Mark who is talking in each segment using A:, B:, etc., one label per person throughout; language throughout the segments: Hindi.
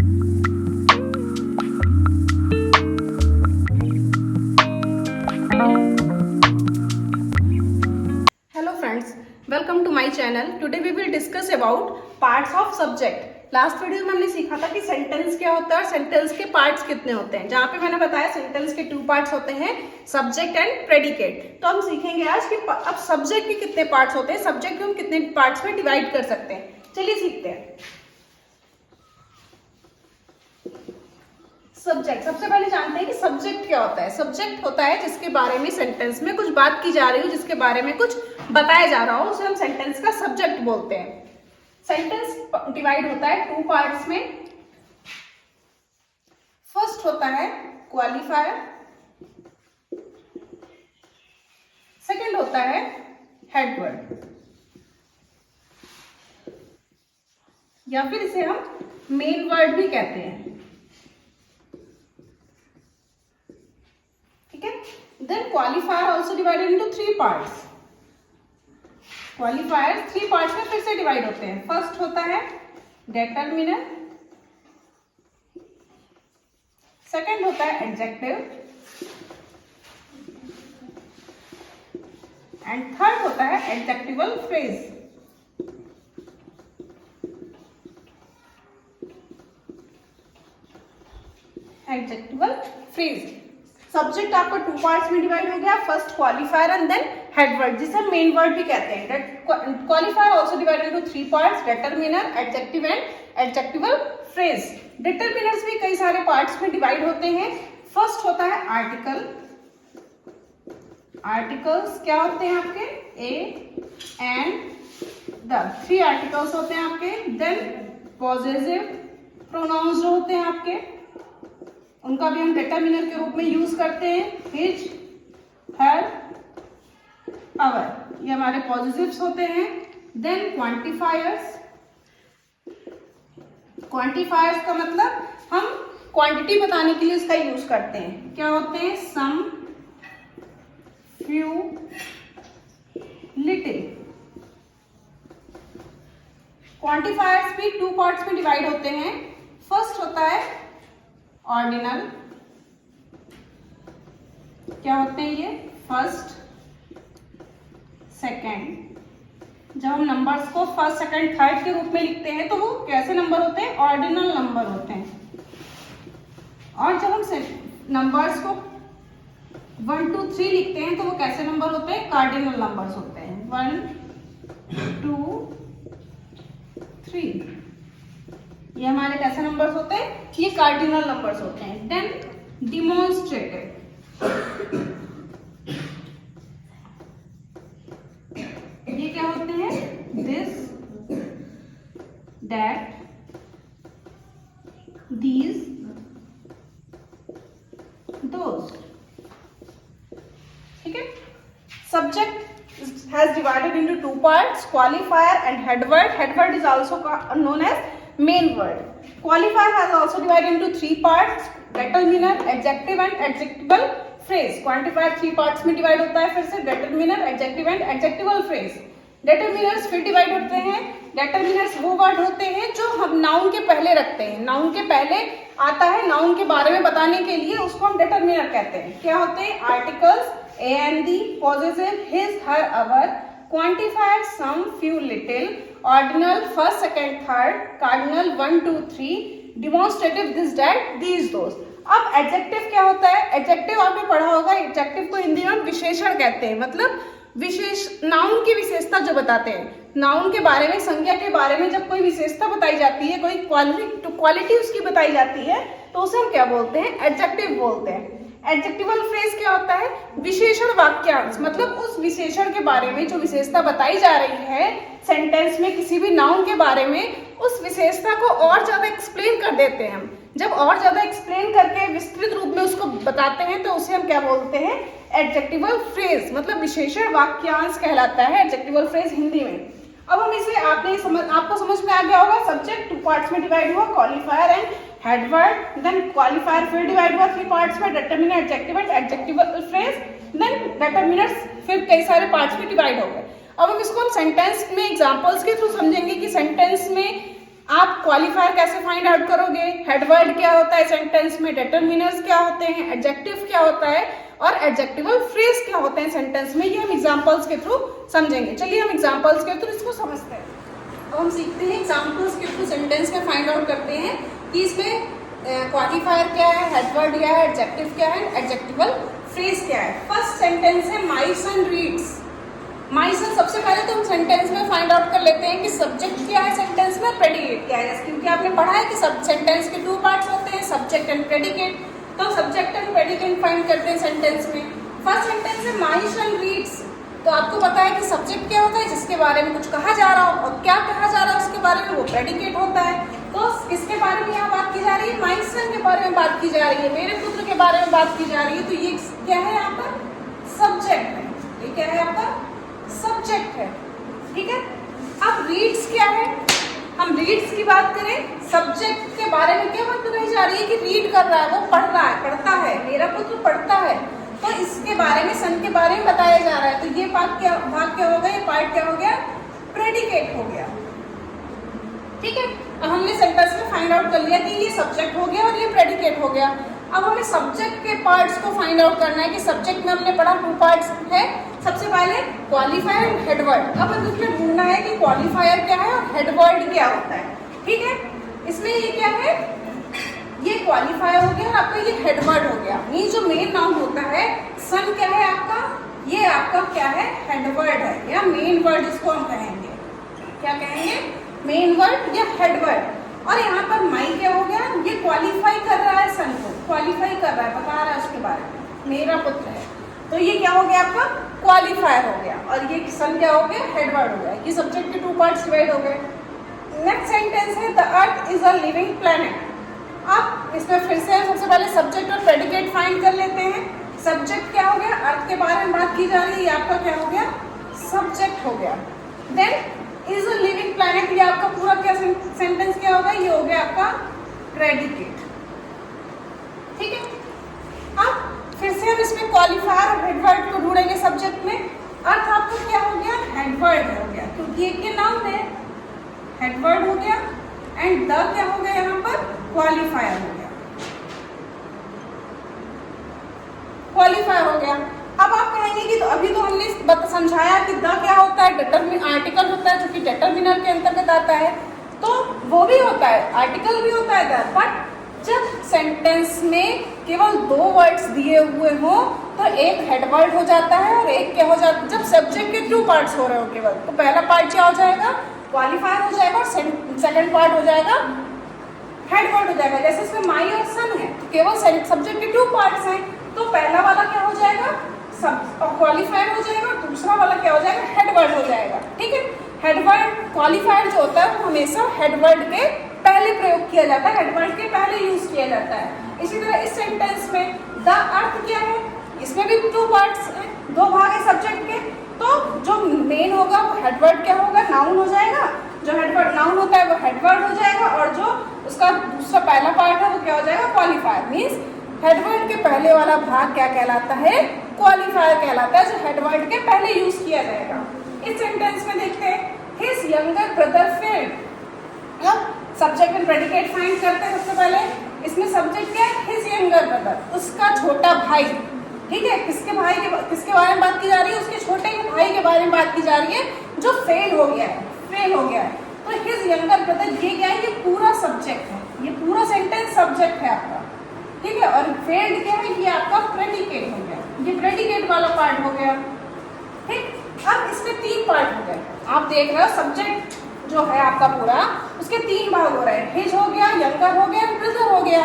A: Hello friends, welcome to my channel. Today we will discuss about parts of subject. Last video में हमने सीखा था कि सेंटेंस क्या होता है और सेंटेंस के पार्ट्स कितने होते हैं, जहाँ पे मैंने बताया सेंटेंस के 2 पार्ट्स होते हैं, सब्जेक्ट एंड प्रेडिकेट। तो हम सीखेंगे आज कि अब सब्जेक्ट के कितने पार्ट्स होते हैं, सब्जेक्ट को हम कितने पार्ट्स में डिवाइड कर सकते हैं। चलिए सीखते हैं। सब्जेक्ट, सबसे पहले जानते हैं कि सब्जेक्ट क्या होता है। सब्जेक्ट होता है जिसके बारे में सेंटेंस में कुछ बात की जा रही हो, जिसके बारे में कुछ बताया जा रहा हो, उसे हम सेंटेंस का सब्जेक्ट बोलते हैं। सेंटेंस डिवाइड होता है 2 पार्ट्स में। फर्स्ट होता है क्वालिफायर, सेकंड होता है हेड वर्ड, या फिर इसे हम मेन वर्ड भी कहते हैं। ठीक है। Then qualifier also divided into 3 parts. Qualifier 3 parts में फिर से डिवाइड होते हैं। फर्स्ट होता है डिटरमिनर, सेकंड होता है एडजेक्टिव एंड थर्ड होता है adjectival phrase. Adjectival phrase. Subject आपका 2 पार्ट्स में डिवाइड हो गया, first qualifier and then head word, जिसे हम मेन वर्ड भी कहते हैं। Qualifier also divided into 3 parts, determiner, adjective and adjectival phrase. Determiners भी कई सारे पार्ट्स में डिवाइड होते हैं। फर्स्ट होता है आर्टिकल। आर्टिकल्स क्या होते हैं आपके? ए एंड द, 3 आर्टिकल्स होते हैं आपके। देन पॉजेसिव प्रोनाउंस जो होते हैं आपके, उनका भी हम डिटरमिनर के रूप में यूज करते हैं। हिज, हर, अवर, ये हमारे पॉजिटिव्स होते हैं। Then quantifiers. क्वांटिफायर्स का मतलब हम क्वांटिटी बताने के लिए इसका यूज करते हैं। क्या होते हैं? सम, फ्यू, लिटिल। क्वांटिफायर्स भी 2 पार्ट्स में डिवाइड होते हैं। फर्स्ट होता है ऑर्डिनल। क्या होते हैं ये? First, second. जब हम नंबर्स को फर्स्ट, सेकेंड, थर्ड के रूप में लिखते हैं तो वो कैसे नंबर होते हैं? ऑर्डिनल नंबर होते हैं। और जब हम नंबर्स को 1 2 3 लिखते हैं तो वो कैसे नंबर होते हैं? कार्डिनल नंबर्स होते हैं। 1 2 3, ये हमारे कैसे नंबर्स होते हैं? ये कार्डिनल नंबर्स होते हैं। Then demonstrative. ये क्या होते हैं? This, that, these, those. ठीक है। Subject has divided into 2 parts, qualifier and head word. Head word is also known as main word. Qualifier has also divided into 3 parts, determiner, adjective and adjectival phrase. Quantifier 3 parts में divide होता है फिर से, determiner, adjective and adjectival phrase. Determiners फिर divide होते हैं। Determiners वो वर्ड होते हैं जो हम नाउन के पहले रखते हैं। नाउन के पहले आता है, नाउन के बारे में बताने के लिए उसको हम determiner कहते हैं। क्या होते हैं? Articles A and the, possessive his, her, our, quantifier some, few, little, ordinal first, second, third, cardinal 1 2 3, demonstrative this, that, these, those. अब एडजेक्टिव क्या होता है? एडजेक्टिव आपने पढ़ा होगा। एडजेक्टिव को हिंदी में हम विशेषण कहते हैं, मतलब विशेष नाउन की विशेषता जो बताते हैं। नाउन के बारे में, संज्ञा के बारे में जब कोई विशेषता बताई जाती है, कोई क्वालिटी उसकी बताई जाती है, तो उसे हम क्या बोलते हैं? एडजेक्टिव बोलते हैं। एडजेक्टिवल फ्रेज क्या होता है? विशेषण वाक्यांश, मतलब उस विशेषण के बारे में जो विशेषता बताई जा रही है सेंटेंस में, किसी भी नाउन के बारे में, उस विशेषता को और ज्यादा एक्सप्लेन कर देते हैं हम। जब और ज्यादा एक्सप्लेन करके विस्तृत रूप में उसको बताते हैं तो उसे हम क्या बोलते हैं? एडजेक्टिवल फ्रेज, मतलब विशेषण वाक्यांश कहलाता है एडजेक्टिवल फ्रेज हिंदी में। अब हम इसे आपको समझ में आ गया होगा। सब्जेक्ट 2 पार्ट्स में डिवाइड हुआ, qualifier and head word. Then qualifier फिर डिवाइड हुआ 3 पार्ट्स में, determiner, adjective and adjectival phrase. Then determiners फिर कई सारे पार्ट्स में डिवाइड हो गए। अब हम इसको सेंटेंस में एग्जांपल्स के थ्रू समझेंगे कि सेंटेंस में आप क्वालिफायर कैसे फाइंड आउट करोगे, हेडवर्ड क्या होता है सेंटेंस में, डिटरमिनर्स क्या होते हैं, एडजेक्टिव क्या होता है और एडजेक्टिवल फ्रेज क्या होते हैं सेंटेंस में, ये हम एग्जांपल्स के थ्रू समझेंगे। चलिए हम एग्जांपल्स के थ्रू इसको समझते हैं। अब हम सीखते हैं एग्जांपल्स के थ्रू सेंटेंस में फाइंड आउट करते हैं कि इसमें क्वालिफायर क्या है, हेडवर्ड क्या है, एडजेक्टिव क्या है, एडजेक्टिवल फ्रेज क्या है। फर्स्ट सेंटेंस है my son reads. My son, सबसे पहले तो हम सेंटेंस में फाइंड आउट कर लेते हैं कि सब्जेक्ट क्या है सेंटेंस में, प्रेडिकेट क्या है, क्योंकि आपने पढ़ा है कि सब सेंटेंस के 2 पार्ट्स होते हैं, सब्जेक्ट एंड प्रेडिकेट। तो सब्जेक्ट एंड प्रेडिकेट फाइंड करते हैं सेंटेंस में। फर्स्ट सेंटेंस है माय सन रीड्स, तो आपको पता है कि सब्जेक्ट क्या होता है, जिसके बारे में कुछ कहा जा रहा हो, और क्या कहा जा रहा है उसके बारे में, वो प्रेडिकेट होता है। तो किसके बारे में यहाँ बात की जा रही है, माय सन के बारे में बात की जा रही है, मेरे पुत्र के बारे में बात की जा रही है। तो ये क्या है, यहाँ पर सब्जेक्ट है, ये क्या है आपका सब्जेक्ट है, ठीक है। अब रीड्स क्या है, हम रीड्स की बात करें, सब्जेक्ट के बारे में क्या बात बताई जा रही है कि रीड कर रहा है, वो पढ़ रहा है, पढ़ता है, मेरा पुत्र पढ़ता है। तो इसके बारे में, सन के बारे में बताया जा रहा है। तो ये भाग क्या हो गया, ये पार्ट क्या हो गया, प्रेडिकेट हो गया, ठीक है। अब हमने सेंटेंस में फाइंड आउट कर लिया कि ये सब्जेक्ट हो गया और ये प्रेडिकेट हो गया। अब हमें सब्जेक्ट के पार्ट्स को फाइंड आउट करना है कि सब्जेक्ट में हमने पढ़ा 2 पार्ट्स है। सबसे पहले क्वालिफायर और हेडवर्ड। अब हमें उसमें ढूंढना है कि क्वालिफायर क्या है और हेडवर्ड क्या होता है, ठीक है। इसमें ये क्या है, ये क्वालिफायर हो गया और आपका ये हेडवर्ड हो गया। ये जो मेन नाउन होता है, सन क्या है आपका, ये आपका क्या है, हेडवर्ड है या मेन वर्ड इसको हम कहेंगे, क्या कहेंगे, मेन वर्ड या हेडवर्ड। और यहाँ पर माई क्या हो गया, ये क्वालिफाई कर रहा है सन को, क्वालिफाई कर रहा है, बता रहा है उसके बारे में, मेरा पुत्र है। तो ये क्या हो गया आपका क्वालिफायर हो गया, और ये सन क्या हो गया, हेडवर्ड हो गया। कि सब्जेक्ट के 2 पार्ट्स डिवाइड हो गए। नेक्स्ट सेंटेंस है the earth is a living planet. अब इसमें फिर से सबसे पहले सब्जेक्ट और प्रेडिकेट फाइंड कर लेते हैं। सब्जेक्ट क्या हो गया, अर्थ के बारे में बात की जा रही है, ये आपका क्या हो गया, सब्जेक्ट हो गया। Then is a living planet, ये आपका पूरा क्या सेंटेंस क्या होगा, ये हो गया आपका प्रेडिकेट, ठीक है। अब फिर से हम इसमें क्वालिफायर और हेडवर्ड को ढूंढेंगे सब्जेक्ट में। अर्थ आपका क्या हो गया, हेडवर्ड हो गया, क्योंकि एक ये नाउन है, हेडवर्ड हो गया। एंड द क्या हो गया, यहाँ पर क्वालिफायर हो गया, क्वालिफायर हो गया। अब आप कहेंगे कि तो अभी तो हमने समझाया कि द क्या होता है, आर्टिकल होता है जो कि डिटरमिनर के अंतर्गत आता है, तो वो भी होता है, आर्टिकल भी होता है द। बट जब सेंटेंस में केवल 2 वर्ड्स दिए हुए हो तो एक हेडवर्ड हो जाता है और एक क्या हो जाता है, जब सब्जेक्ट के 2 पार्ट्स हो रहे हो केवल, तो पहला पार्ट क्या हो जाएगा, क्वालिफायर हो जाएगा, और सेकंड पार्ट हो जाएगा हेडवर्ड हो जाएगा। जैसे इसमें माई और सन है, तो केवल सब्जेक्ट के 2 पार्ट्स हैं, तो पहला वाला क्या हो जाएगा, क्वालिफायर हो जाएगा, और दूसरा वाला क्या हो जाएगा, हेडवर्ड हो जाएगा, ठीक है। हेडवर्ड, क्वालिफायर जो होता है वो हमेशा हेडवर्ड के पहले प्रयोग किया जाता है, हेडवर्ड के पहले यूज किया जाता है। इसी तरह इस सेंटेंस में द अर्थ क्या है, इसमें भी 2 पार्ट्स हैं, 2 भाग है सब्जेक्ट के। तो जो मेन होगा वो हेडवर्ड क्या होगा, नाउन हो जाएगा, जो हेडवर्ड नाउन होता है वो हेडवर्ड हो जाएगा, और जो उसका दूसरा पहला पार्ट है वो क्या हो जाएगा, क्वालिफायर। मीन्स हेडवर्ड के पहले वाला भाग क्या कहलाता है, क्वालिफायर कहलाता है, जो हेडवर्ड के पहले यूज किया जाएगा। इस सेंटेंस में देखते हैं हिज यंगर ब्रदर फेल्ड। अब सब्जेक्ट एंड प्रेडिकेट फाइंड करते हैं। सबसे पहले इसमें सब्जेक्ट क्या है, हिज यंगर ब्रदर, उसका छोटा भाई, ठीक है। किसके बारे में बात की जा रही है, उसके छोटे भाई के बारे में बात की जा रही है जो फेल हो गया है। तो हिज यंगर ब्रदर ये क्या है, ये पूरा सब्जेक्ट है, ये पूरा सेंटेंस सब्जेक्ट है आपका, ठीक है। और फेल्ड क्या है, ये आपका प्रेडिकेट हो गया, ये प्रेडिकेट वाला पार्ट हो गया, ठीक। अब इसमें 3 पार्ट हो गए, आप देख रहे हो सब्जेक्ट जो है आपका पूरा, उसके 3 भाग हो रहे हैं, हिज हो गया, यंगर हो गया, ब्रदर हो गया।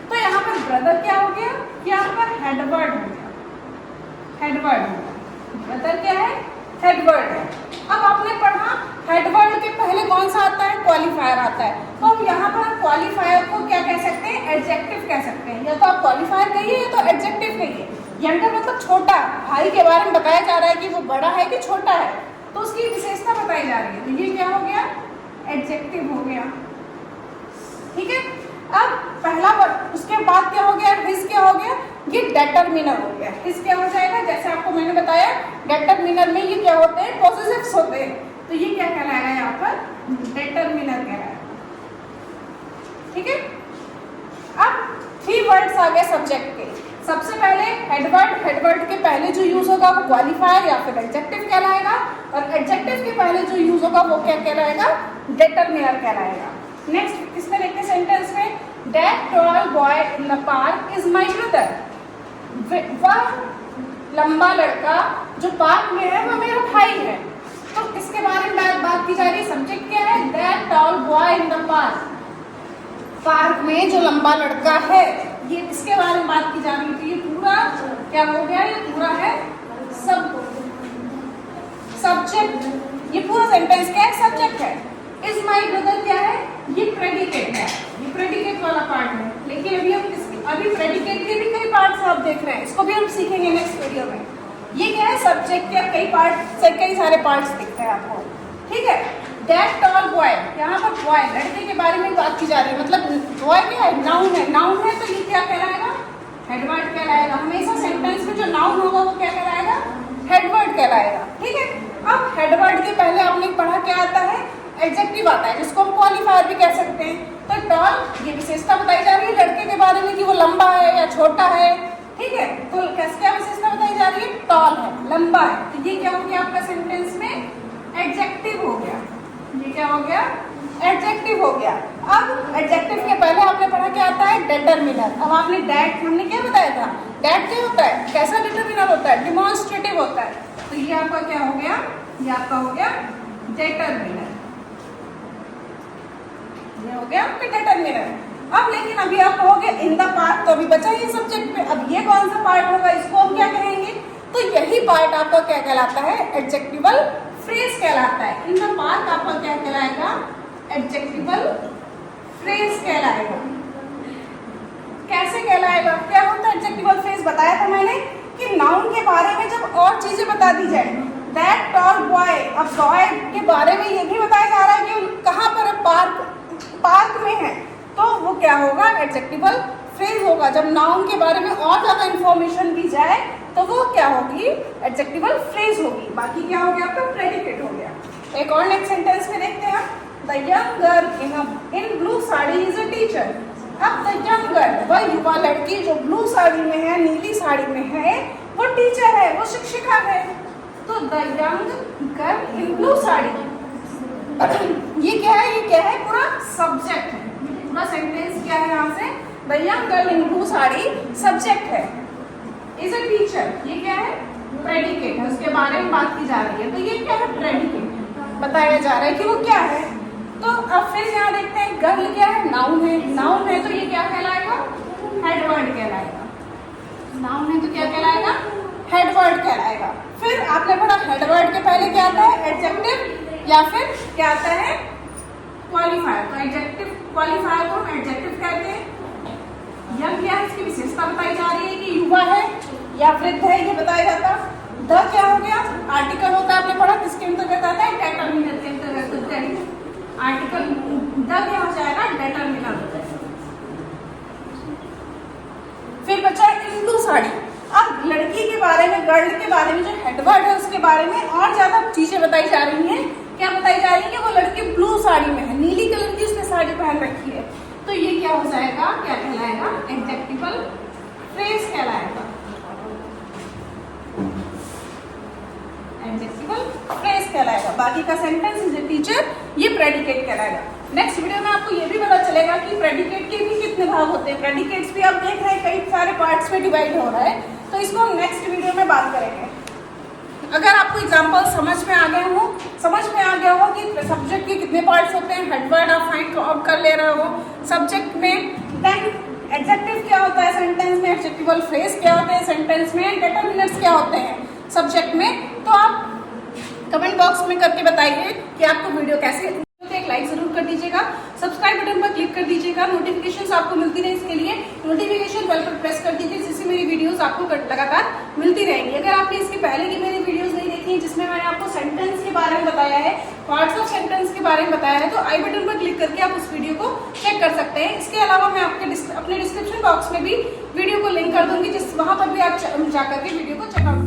A: तो यहाँ पर ब्रदर क्या हो गया, यहाँ पर हेडवर्ड हो गया, हेडवर्ड हो गया। ब्रदर क्या है, हेडवर्ड है। अब आपने पढ़ा हेडवर्ड के पहले कौन सा आता है, क्वालिफायर आता है। तो हम यहाँ पर क्वालिफायर को क्या कह सकते हैं, एडजेक्टिव कह सकते हैं। या तो आप क्वालिफायर कहिए या तो एडजेक्टिव कहिए। यंगर मतलब छोटा, भाई के बारे में बताया जा रहा है कि वो बड़ा है कि छोटा है, तो उसकी विशेषता बताई जा रही है। तो ये क्या हो गया, एडजेक्टिव हो गया, ठीक है। अब पहला वर्ड, उसके बाद क्या हो गया, हिज क्या हो गया, ये डिटरमिनर हो गया। हिज क्या हो जाएगा, जैसे आपको मैंने बताया डिटरमिनर में ये क्या होते हैं, पॉसेसिव्स होते हैं। तो ये क्या कहलाएगा, यहाँ पर डिटरमिनर कहलाएगा, सेंटेंस आ गए सब्जेक्ट के। सबसे पहले हेडवर्ड, हेडवर्ड के पहले जो यूज होगा वो क्वालिफायर या फिर एडजेक्टिव कहलाएगा, और एडजेक्टिव के पहले जो यूज होगा वो क्या कहलाएगा, डिटरमिनर कहलाएगा। नेक्स्ट इसमें देखते हैं सेंटेंस में, that tall boy in the park is my brother. वह लंबा लड़का जो पार्क में है वो मेरा भाई है। तो किसके बारे में बात की जा रही है, सब्जेक्ट क्या है, that tall boy in the park. Park में जो लंबा लड़का है, ये इसके बारे में बात की जा रही है। तो ये पूरा क्या हो गया, ये पूरा है सब्जेक्ट। ये पूरा सेंटेंस क्या है, सब्जेक्ट है। इज माय ब्रदर क्या है, ये प्रेडिकेट है, ये प्रेडिकेट वाला पार्ट है। लेकिन अभी हम अभी प्रेडिकेट के भी कई पार्ट्स आप देख रहे हैं, इसको भी हम सीखेंगे नेक्स्ट वीडियो में। ये क्या है, सब्जेक्ट के कई पार्ट से कई सारे पार्ट्स दिखते हैं आपको, ठीक है। दैट टॉल बॉय, यहाँ पर बॉय लड़के के बारे में बात की जा रही है, मतलब बॉय क्या है, नाउन है। नाउन है तो ये क्या कहलाएगा, हेडवर्ड कहलाएगा। हमेशा सेंटेंस में जो नाउन होगा वो क्या कहलाएगा, हेडवर्ड कहलाएगा, ठीक है। अब हेडवर्ड के पहले आपने पढ़ा क्या आता है, एडजेक्टिव आता है, जिसको हम क्वालिफायर भी कह सकते हैं। तो टॉल ये विशेषता बताई जा रही है लड़के के बारे में कि वो लंबा है या छोटा है, ठीक है। तो कैसे क्या विशेषता बताई जा रही है, टॉल है, लंबा है। तो ये क्या हो गया आपका सेंटेंस में, एडजेक्टिव हो गया। ये क्या हो गया, एडजेक्टिव हो गया। अब एडजेक्टिव के पहले आपने पढ़ा क्या आता है, डिटरमिनर। अब आपने दैट, हमने क्या बताया था, दैट क्या होता है, कैसा डिटरमिनर होता है, डिमॉन्स्ट्रेटिव होता है। तो ये आपका क्या हो गया, ये आपका हो गया डिटरमिनर, ये हो गया डिटरमिनर। अब लेकिन अभी आप कहोगे इन द पार्ट, तो अभी बचा ये सब्जेक्ट पे। अब ये कौन सा पार्ट होगा, इसको हम क्या कहेंगे, तो यही पार्ट आपका क्या कहलाता है, एडजेक्टिवल फ्रेज कहलाता है। इन द पार्क आपका क्या कहलाएगा, एडजेक्टिवल फ्रेज कहलाएगा। कैसे कहलाएगा, क्या होता है एडजेक्टिवल फ्रेज, बताया था मैंने कि नाउन के बारे में जब और चीजें बता दी जाए, दैट टॉल बॉय, अब बॉय के बारे में ये भी बताया जा रहा है कि कहाँ पर पार्क में है, तो वो क्या होगा, एडजेक्टिवल फ्रेज होगा। जब नाउन के बारे में और ज्यादा इंफॉर्मेशन दी जाए तो वो क्या होगी, एडजेक्टिवल फ्रेज होगी। बाकी क्या हो गया आपका, प्रेडिकेट हो गया। एक और नेक्स्ट सेंटेंस में देखते हैं, the young girl in blue sari is a teacher. अब द यंग गर्ल, वह युवा लड़की जो ब्लू साड़ी में है, नीली साड़ी में है, वो टीचर है, वो शिक्षिका है। तो the young girl in blue sari, ये क्या है, ये क्या है, पूरा सब्जेक्ट है। पूरा सेंटेंस क्या है, यहाँ से the young girl in blue sari subject है, इज अ टीचर, ये क्या है, प्रेडिकेट है, उसके बारे में बात की जा रही है। तो ये क्या है, प्रेडिकेट बताया जा रहा है कि वो क्या है। तो अब फिर यहाँ देखते हैं, गर्ल क्या है, नाउन है। नाउन है तो ये क्या कहलाएगा, हेडवर्ड कहलाएगा। नाउन है तो क्या कहलाएगा, हेडवर्ड कहलाएगा। फिर आपने पढ़ा हेडवर्ड के पहले क्या आता है, एडजेक्टिव या फिर क्या आता है, क्वालिफायर। तो एडजेक्टिव, क्वालिफायर को हम एडजेक्टिव कहते हैं। यंग क्या है, इसकी विशेषता बताई जा रही है कि युवा है या वृद्ध है, ये बताया जाता। द क्या हो गया, आर्टिकल होता है, आपने पढ़ा किसके अंतर्गत आता है, डिटरमिनर के अंतर्गत। आर्टिकल द क्या हो जाएगा, डिटरमिनर हो जाएगा। फिर बचा इन ब्लू साड़ी। अब लड़की के बारे में, गर्ल के बारे में, जो हेडवर्ड है उसके बारे में और ज्यादा चीजें बताई जा रही हैं। क्या बताई जा रही है कि वो लड़की ब्लू साड़ी में है, नीली कलर की उसने साड़ी पहन रखी है। तो ये क्या हो जाएगा, क्या कहलाएगा, एडजेक्टिवल फ्रेज कहलाएगा, एडजेक्टिवल फ्रेज कहलाएगा। बाकी का सेंटेंस इज अ टीचर, ये प्रेडिकेट कहलाएगा। नेक्स्ट वीडियो में आपको ये भी पता चलेगा कि प्रेडिकेट के भी कितने भाग होते हैं। प्रेडिकेट्स भी आप देख रहे हैं कई सारे पार्ट्स में डिवाइड हो रहा है, तो इसको हम नेक्स्ट वीडियो में बात करेंगे। अगर आपको एग्जाम्पल समझ में आ गया हो कि सब्जेक्ट के कितने पार्ट्स होते हैं, हेडवर्ड आप फाइंड आउट कर ले रहे हो सब्जेक्ट में, देन एडजेक्टिव क्या होता है सेंटेंस में, एडजेक्टिवल फ्रेज क्या होते हैं सेंटेंस में, डिटरमिनर्स क्या होते हैं सब्जेक्ट में, तो आप कमेंट बॉक्स में करके बताइए कि आपको वीडियो कैसी लगी। एक लाइक जरूर कर दीजिएगा, सब्सक्राइब बटन पर क्लिक कर दीजिएगा, नोटिफिकेशंस आपको मिलती रहे इसके लिए नोटिफिकेशन बेल पर प्रेस कर दीजिए, जिससे मेरी वीडियोस आपको लगातार मिलती रहेंगी। अगर आपने इसके पहले की मेरी वीडियोस नहीं देखी हैं जिसमें मैंने आपको सेंटेंस के बारे में बताया है, पार्ट्स ऑफ सेंटेंस के बारे में बताया है, तो आई बटन पर क्लिक करके आप उस वीडियो को चेक कर सकते हैं। इसके अलावा मैं आपके अपने डिस्क्रिप्शन बॉक्स में भी वीडियो को लिंक कर दूंगी, जिस वहाँ पर भी आप जाकर के वीडियो को चेकआउट